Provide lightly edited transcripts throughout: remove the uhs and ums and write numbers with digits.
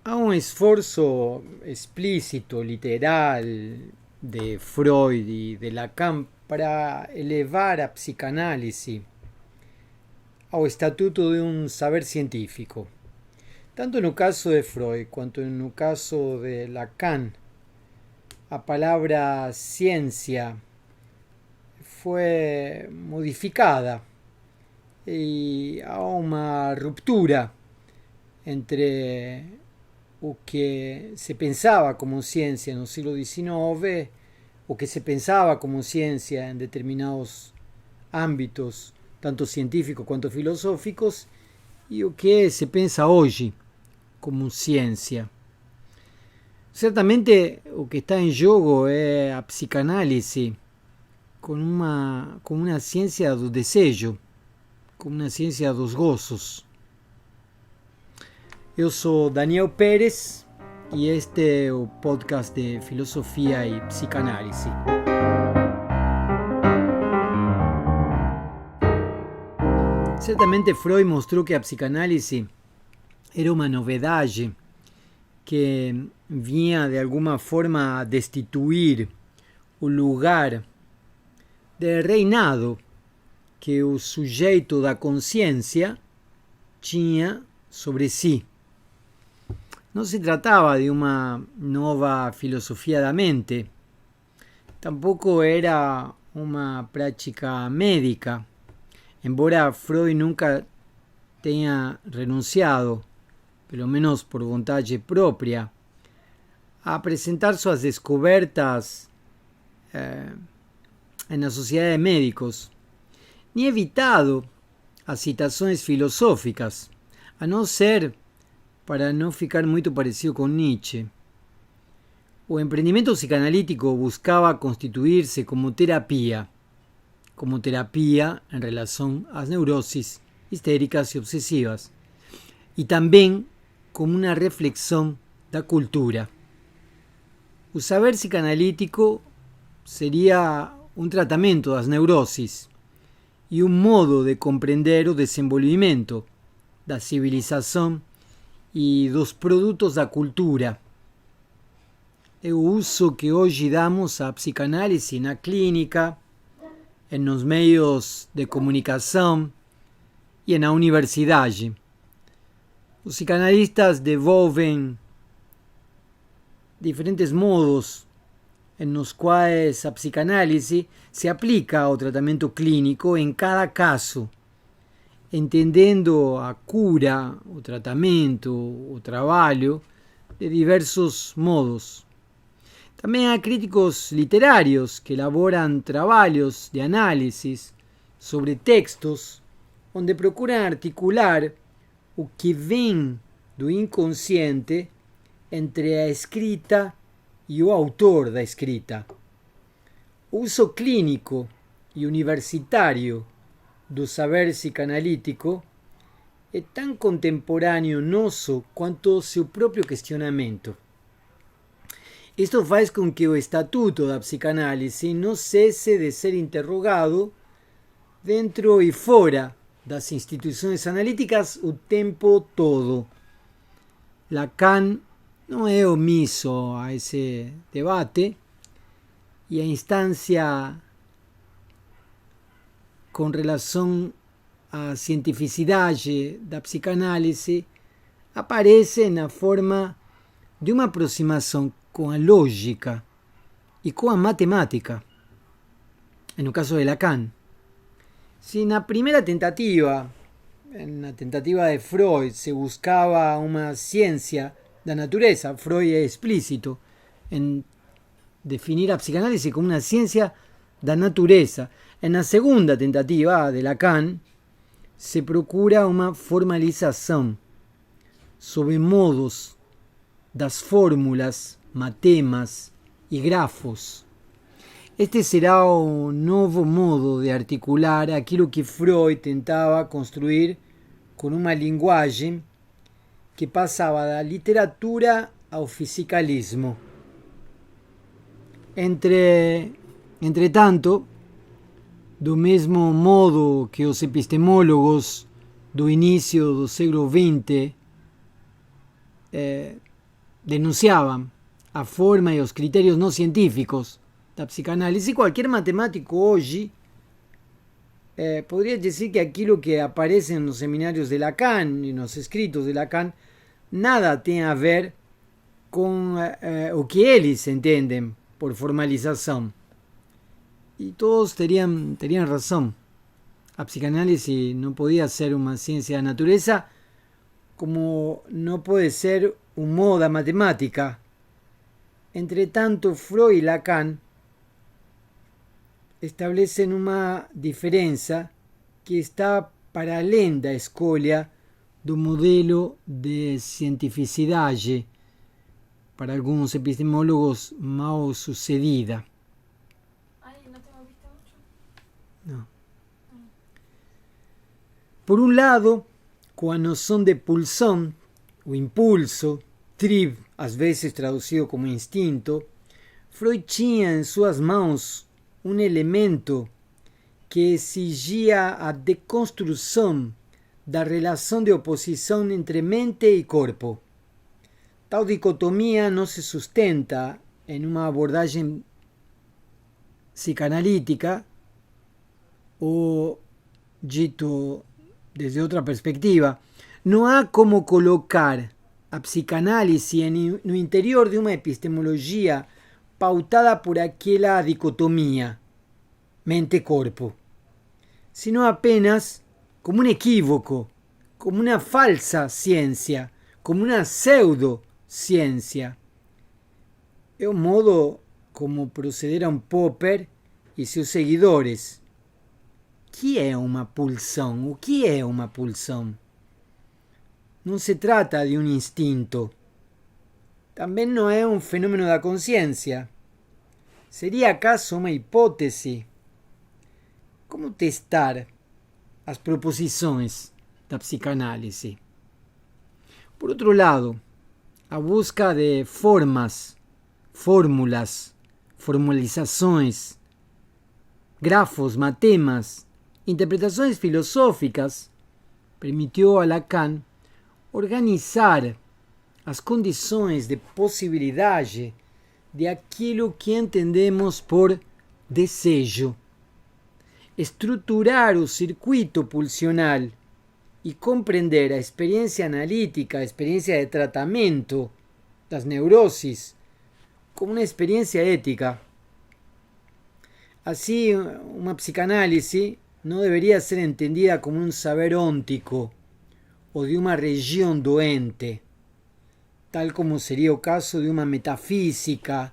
a un esforzo explícito, literal, de Freud y de Lacan para elevar a psicanálisis ao estatuto de un saber científico. Tanto no caso de Freud quanto no caso de Lacan, a palavra ciencia foi modificada e há uma ruptura entre o que se pensava como ciência no século XIX, o que se pensava como ciência em determinados âmbitos, tanto científicos quanto filosóficos, e o que se pensa hoje como ciência. Certamente o que está em jogo é a psicanálise como uma ciência do desejo, como uma ciência dos gozos. Eu sou Daniel Pérez e este é o podcast de Filosofia e Psicanálise. Certamente Freud mostrou que a psicanálise era uma novidade que vinha de alguma forma a destituir o lugar de reinado que o sujeito da consciência tinha sobre si. Não se tratava de uma nova filosofia da mente, tampouco era uma prática médica, embora Freud nunca tenha renunciado, pelo menos por vontade própria, a apresentar suas descobertas na sociedade de médicos, nem evitado as citações filosóficas, a não ser para não ficar muito parecido com Nietzsche. O empreendimento psicanalítico buscava constituir-se como terapia em relação às neuroses histéricas e obsessivas, e também como uma reflexão da cultura. O saber psicanalítico seria um tratamento das neuroses e um modo de compreender o desenvolvimento da civilização e dos produtos da cultura. É o uso que hoje damos à psicanálise na clínica, nos meios de comunicação e na universidade. Os psicanalistas desenvolvem diferentes modos nos quais a psicanálise se aplica ao tratamento clínico em cada caso, entendendo a cura, o tratamento, o trabalho de diversos modos. Também há críticos literários que elaboram trabalhos de análise sobre textos onde procuram articular o que vem do inconsciente entre a escrita e o autor da escrita. O uso clínico e universitário do saber psicanalítico é tão contemporâneo nosso quanto seu próprio questionamento. Isto faz com que o estatuto da psicanálise não cesse de ser interrogado dentro e fora das instituições analíticas o tempo todo. Lacan não é omisso a esse debate e a instância com relação à cientificidade da psicanálise aparece na forma de uma aproximação com a lógica e com a matemática, no caso de Lacan. Se na primeira tentativa, na tentativa de Freud, se buscava uma ciência da natureza, Freud é explícito em definir a psicanálise como uma ciência da natureza. Na segunda tentativa de Lacan, se procura uma formalização sobre modos das fórmulas, matemas e grafos. Este será o novo modo de articular aquilo que Freud tentava construir com uma linguagem que passava da literatura ao fisicalismo. Entretanto, do mesmo modo que os epistemólogos do início do século XX denunciaban a forma e os critérios não científicos da psicanálise, qualquer matemático hoje podría decir que aquello que aparece en los seminarios de Lacan y en los escritos de Lacan nada tiene a ver con o que eles entendem por formalização. Y todos tenían razón. La psicanálisis no podía ser una ciencia de la naturaleza como no puede ser un modo de matemática. Entre tanto, Freud y Lacan establecen una diferencia que está para além da escolha do modelo de cientificidade, para algunos epistemólogos mal sucedida. ¿No te moviste mucho? No. Por un lado, con a noção de pulsão, o impulso, trieb, às vezes traduzido como instinto, Freud tinha em suas mãos um elemento que exigia a deconstrução da relação de oposição entre mente e corpo. Tal dicotomia não se sustenta em uma abordagem psicanalítica o, dito desde outra perspectiva, não há como colocar a psicanálise no interior de uma epistemologia pautada por aquela dicotomia mente-corpo, sino apenas como um equívoco, como uma falsa ciência, como uma pseudociência. É o modo como procederam Popper e seus seguidores. Que é uma pulsão? O que é uma pulsão? Não se trata de um instinto. Também não é um fenômeno da consciência. Seria acaso uma hipótese? Como testar as proposições da psicanálise? Por outro lado, a busca de formas, fórmulas, formalizações, grafos, matemas, interpretações filosóficas, permitiu a Lacan organizar as condições de possibilidade de aquilo que entendemos por desejo, estruturar o circuito pulsional e compreender a experiência analítica, a experiência de tratamento das neuroses como uma experiência ética. Assim, uma psicanálise não deveria ser entendida como um saber ôntico ou de uma região doente, tal como seria o caso de uma metafísica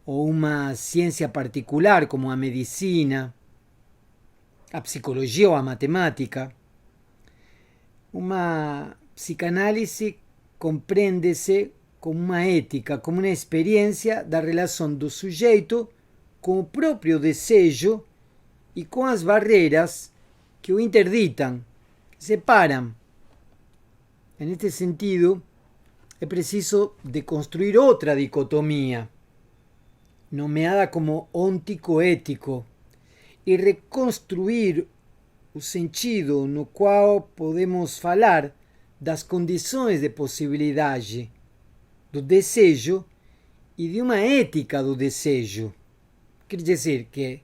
ou uma ciência particular como a medicina, a psicologia ou a matemática. Uma psicanálise compreende-se como uma ética, como uma experiência da relação do sujeito com o próprio desejo e com as barreiras que o interditam, que separam. Neste sentido, é preciso deconstruir outra dicotomia, nomeada como ôntico-ético, e reconstruir o sentido no qual podemos falar das condições de possibilidade do desejo e de uma ética do desejo. Quer dizer que,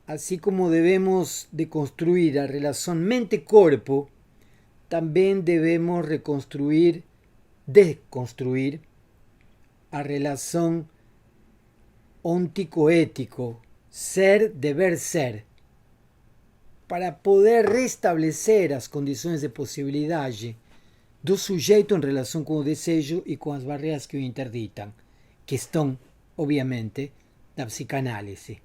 assim como devemos deconstruir a relação mente-corpo, também devemos desconstruir a relação ôntico-ético, ser-dever ser, para poder restabelecer as condições de possibilidade do sujeito em relação com o desejo e com as barreiras que o interditam, questão, obviamente, da psicanálise.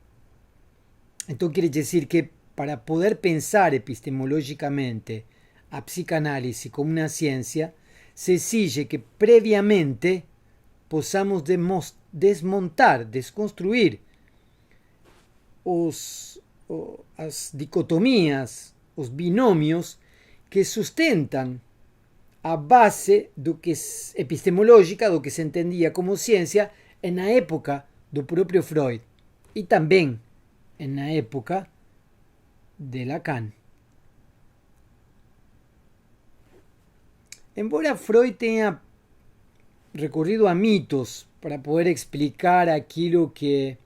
Então, quer dizer que, para poder pensar epistemologicamente a psicanálise como uma ciência, se exige que previamente possamos desmontar, desconstruir as dicotomias, os binômios que sustentam a base do que epistemológica do que se entendia como ciência na época do próprio Freud e também na época de Lacan. Embora Freud tenha recorrido a mitos para poder explicar aquilo que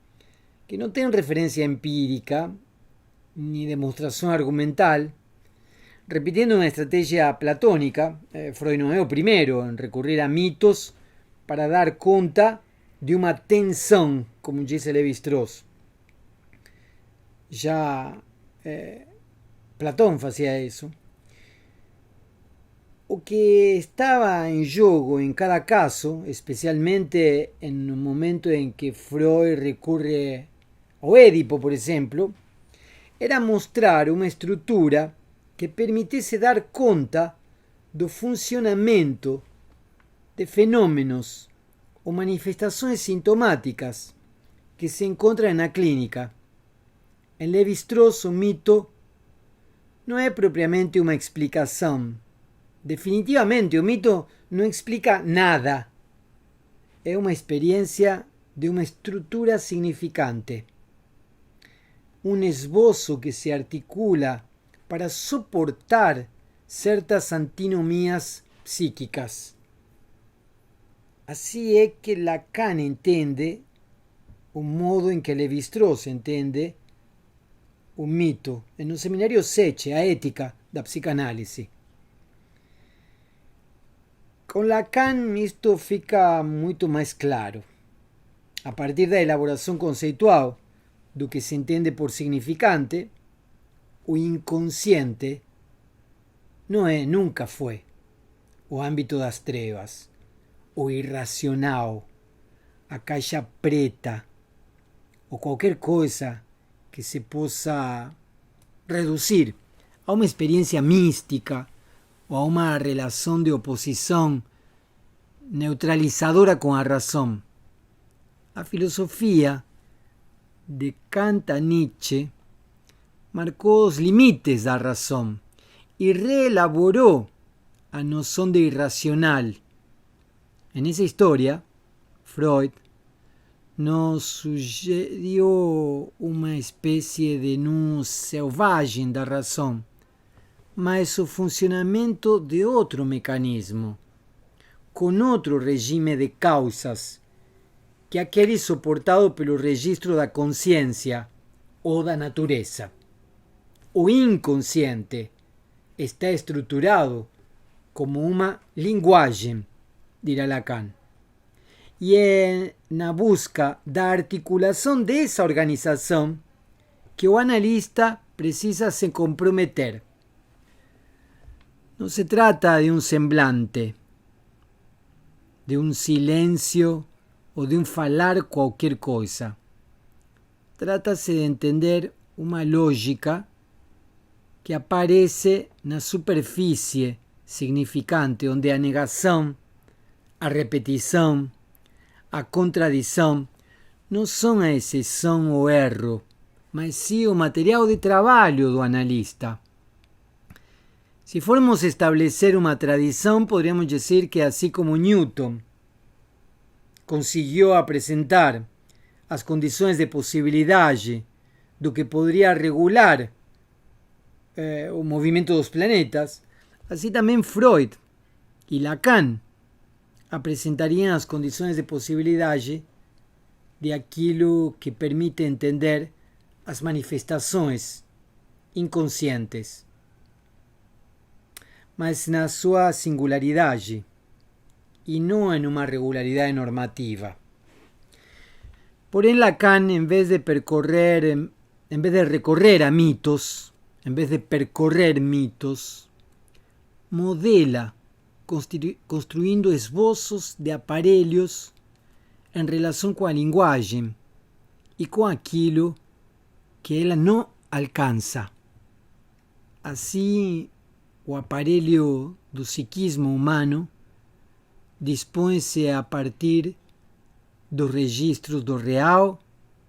no tiene referencia empírica ni demostración argumental, repitiendo una estrategia platónica. Freud no é o primeiro en recurrir a mitos para dar conta de uma tensão, como dice Levi-Strauss. Já Platón fazia isso. O que estaba en jogo en cada caso, especialmente en un momento en que Freud recurre ao Édipo, por exemplo, era mostrar uma estrutura que permitisse dar conta do funcionamento de fenómenos ou manifestações sintomáticas que se encontram na clínica. Em Levi-Strauss, o mito não é propriamente uma explicação. Definitivamente, o mito não explica nada. É uma experiência de uma estrutura significante. Um esboço que se articula para soportar certas antinomias psíquicas. Assim é que Lacan entende o modo em que Levi-Strauss entende o mito, no seminário 7, a ética da psicanálise. Com Lacan isto fica muito mais claro. A partir da elaboração conceitual do que se entende por significante, o inconsciente não é, nunca foi, o âmbito das trevas, o irracional, a caixa preta, ou qualquer coisa que se possa reduzir a uma experiência mística ou a uma relação de oposição neutralizadora com a razão. A filosofia de Kant a Nietzsche marcou os limites da razão e reelaborou a noção de irracional. Nessa história, Freud nos sugeriu uma espécie de nu selvagem da razão, mas o funcionamento de outro mecanismo, com outro regime de causas, que aquele suportado pelo registro da consciência ou da natureza. O inconsciente está estruturado como uma linguagem, dirá Lacan. E é na busca da articulação dessa organização que o analista precisa se comprometer. Não se trata de um semblante, de um silêncio ou de um falar qualquer coisa. Trata-se de entender uma lógica que aparece na superfície significante, onde a negação, a repetição, a contradição não são a exceção ou erro, mas sim o material de trabalho do analista. Se formos estabelecer uma tradição, poderíamos dizer que assim como Newton conseguiu apresentar as condições de possibilidade do que poderia regular o movimento dos planetas, assim também Freud e Lacan apresentariam as condições de possibilidade de aquilo que permite entender as manifestações inconscientes, mas na sua singularidade e não em uma regularidade normativa. Porém, Lacan, em vez de recorrer a mitos, em vez de percorrer mitos, modela construindo esboços de aparelhos em relação com a linguagem e com aquilo que ela não alcança. Assim, o aparelho do psiquismo humano dispõe-se a partir dos registros do real,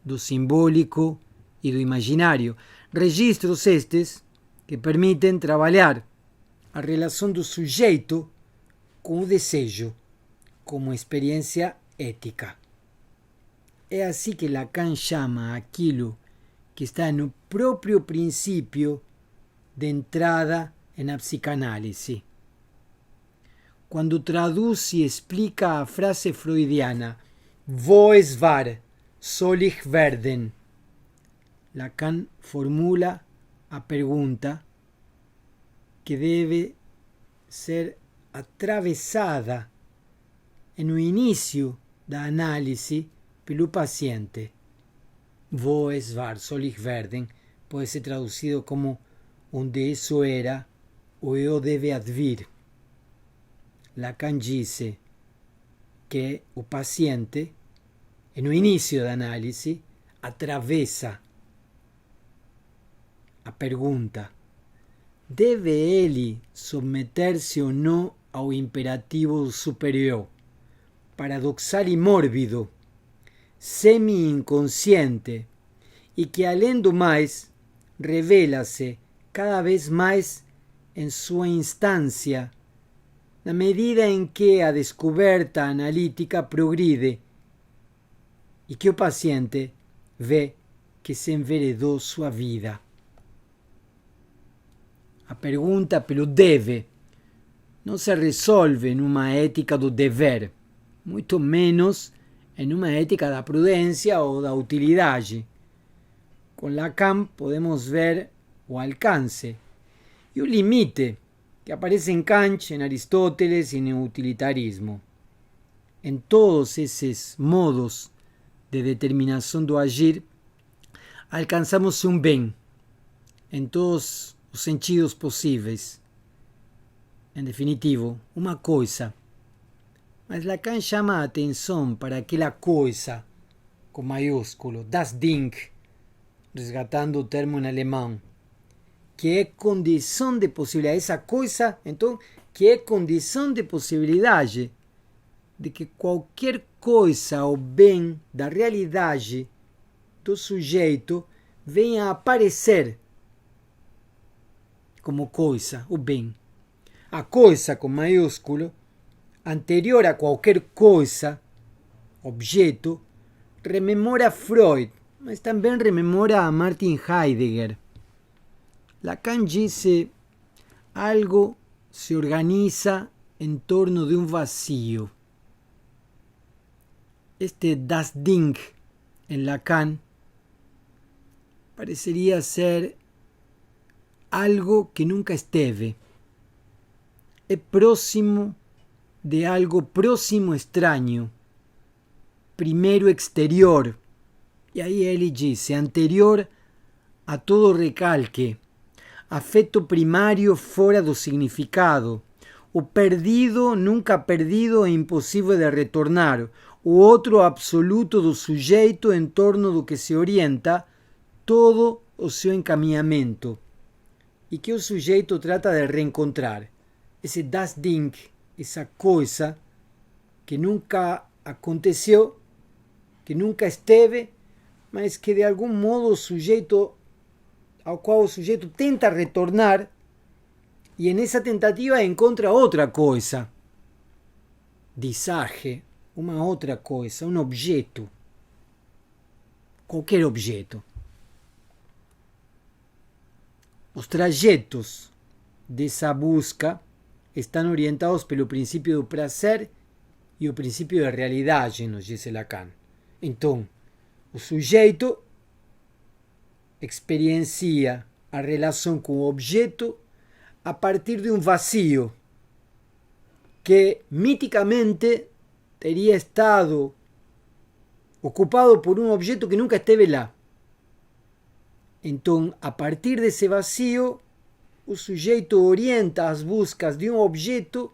do simbólico e do imaginário. Registros estes que permitem trabalhar a relação do sujeito com o desejo como experiência ética. É assim que Lacan chama aquilo que está no próprio princípio de entrada na psicanálise. quando traduz e explica a frase freudiana "Wo es wahr, soll ich werden?". Lacan formula a pergunta que deve ser atravessada no início da análise pelo paciente. Wo es wahr, soll ich werden? Pode ser traduzido como onde isso era, o eu deve advir. Lacan dice que o paciente, no início da análise, atravessa a pergunta: deve ele submeter-se ou não ao imperativo superior, paradoxal e mórbido, semi-inconsciente, e que, além do mais, revela-se cada vez mais em sua instância, na medida em que a descoberta analítica progride e que o paciente vê que se enveredou sua vida. A pergunta pelo deve não se resolve numa ética do dever, muito menos em uma ética da prudência ou da utilidade. Com Lacan podemos ver o alcance e o limite que aparece em Kant, em Aristóteles e no utilitarismo. Em todos esses modos de determinação do agir, alcançamos um bem, em todos os sentidos possíveis. Em definitivo, uma coisa. Mas Lacan chama a atenção para aquela coisa, com maiúsculo, das Ding, resgatando o termo em alemão, que é condição de possibilidade. Essa coisa, então, que é condição de possibilidade de que qualquer coisa ou bem da realidade do sujeito venha a aparecer como coisa, o bem. A coisa, com maiúsculo, anterior a qualquer coisa, objeto, rememora Freud, mas também rememora a Martin Heidegger. Lacan dice: algo se organiza em torno de um vazio. Este Das Ding en Lacan parecería ser algo que nunca esteve. É próximo de algo próximo extraño, primeiro exterior, e aí ele diz, anterior a todo recalque, afeto primário fora do significado, o perdido, nunca perdido e impossível de retornar, o outro absoluto do sujeito em torno do que se orienta todo o seu encaminhamento, e que o sujeito trata de reencontrar. Esse Das Ding, essa coisa que nunca aconteceu, que nunca esteve, mas que de algum modo o sujeito, ao qual o sujeito tenta retornar, e nessa tentativa encontra outra coisa. Disage, uma outra coisa, um objeto. Qualquer objeto. Os trajetos dessa busca estão orientados pelo princípio do prazer e o princípio da realidade, nos diz Lacan. Então, o sujeito experiencia a relação com o objeto a partir de um vazio que miticamente teria estado ocupado por um objeto que nunca esteve lá. Então, a partir desse vazio, o sujeito orienta as buscas de um objeto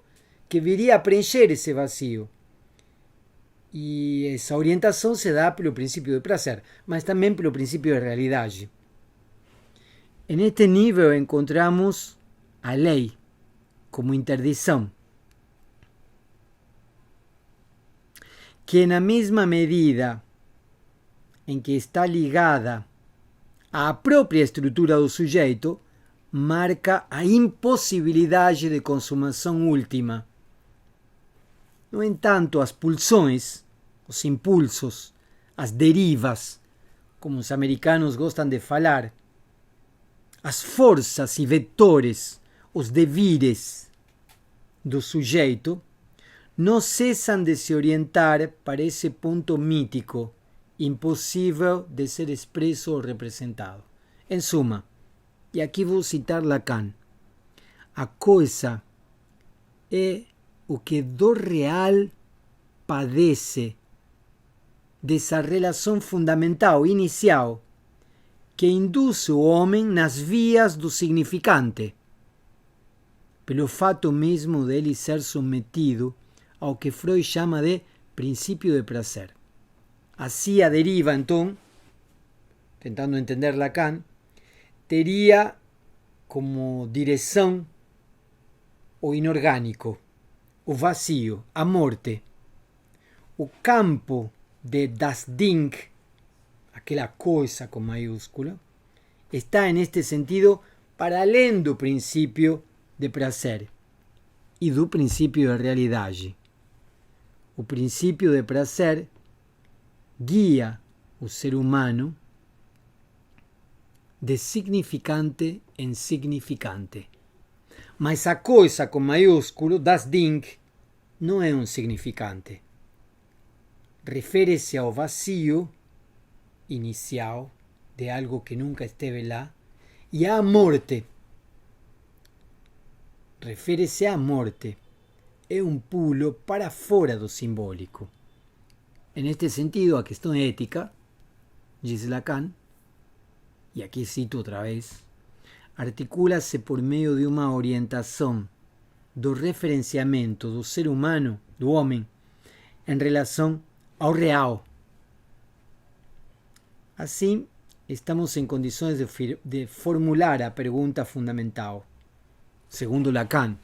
que viria a preencher esse vazio. E essa orientação se dá pelo princípio do prazer, mas também pelo princípio da realidade. Neste nível encontramos a lei como interdição, que na mesma medida em que está ligada à própria estrutura do sujeito, marca a impossibilidade de consumação última. No entanto, as pulsões, os impulsos, as derivas, como os americanos gostam de falar, as forças e vetores, os devires do sujeito, no cesan de se orientar para ese punto mítico, impossível de ser expreso o representado. Em suma, e aqui vou citar Lacan, a coisa é o que do real padece dessa relação fundamental, inicial, que induz o homem nas vias do significante, pelo fato mesmo dele ser submetido ao que Freud chama de princípio de prazer. Assim, a deriva, então, tentando entender Lacan, teria como direção o inorgânico, o vazio, a morte. O campo de das Ding, aquela coisa com maiúsculo, está neste sentido para além do princípio de prazer e do princípio de realidade. O princípio de prazer guia o ser humano de significante em significante. Mas a coisa com maiúsculo, das Ding, não é um significante. Refere-se ao vazio inicial de algo que nunca esteve lá e à morte. Refere-se à morte. É um pulo para fora do simbólico. Neste sentido, a questão ética, diz Lacan, e aqui cito outra vez, articula-se por meio de uma orientação do referenciamento do ser humano, do homem, em relação ao real. Assim, estamos em condições de formular a pergunta fundamental, segundo Lacan,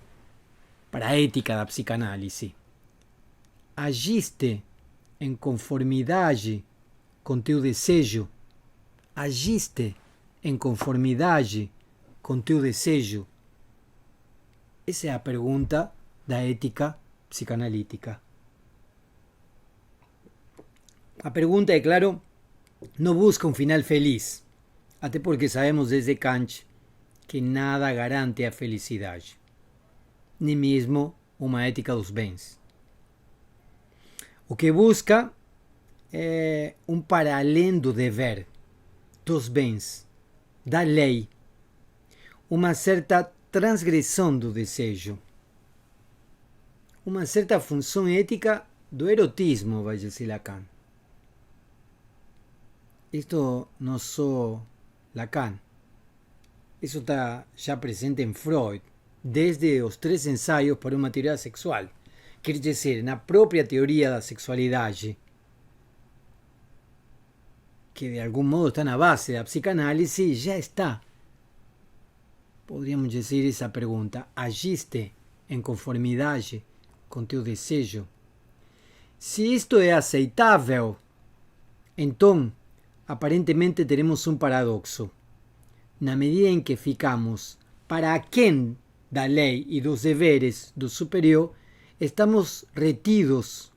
para a ética da psicanálise. Agiste em conformidade com teu desejo? Agiste em conformidade com teu desejo? Essa é a pergunta da ética psicanalítica. A pergunta, é claro, não busca um final feliz, até porque sabemos desde Kant que nada garante a felicidade, nem mesmo uma ética dos bens. O que busca é um para além do dever, dos bens, da lei, uma certa transgressão do desejo, uma certa função ética do erotismo, vai dizer Lacan. Isto não só Lacan, isso está já presente em Freud, desde os 3 ensaios para uma teoria sexual. Quer dizer, na própria teoria da sexualidade, que de algum modo está na base da psicanálise, já está, poderíamos dizer, essa pergunta: agiste em conformidade com teu desejo? Se isto é aceitável, então, aparentemente teremos um paradoxo. Na medida em que ficamos para aquém da lei e dos deveres do superior, estamos retidos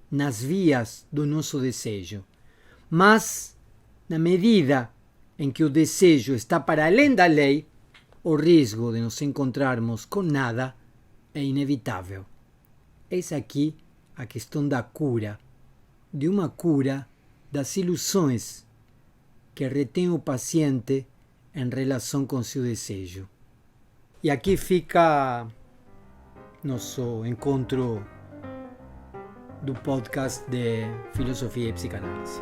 nas vias do nosso desejo. Mas, na medida em que o desejo está para além da lei, o risco de nos encontrarmos com nada é inevitável. Eis aqui a questão da cura, de uma cura das ilusões que retém o paciente em relação com seu desejo. E aqui fica nosso encontro do podcast de Filosofia e Psicanálise.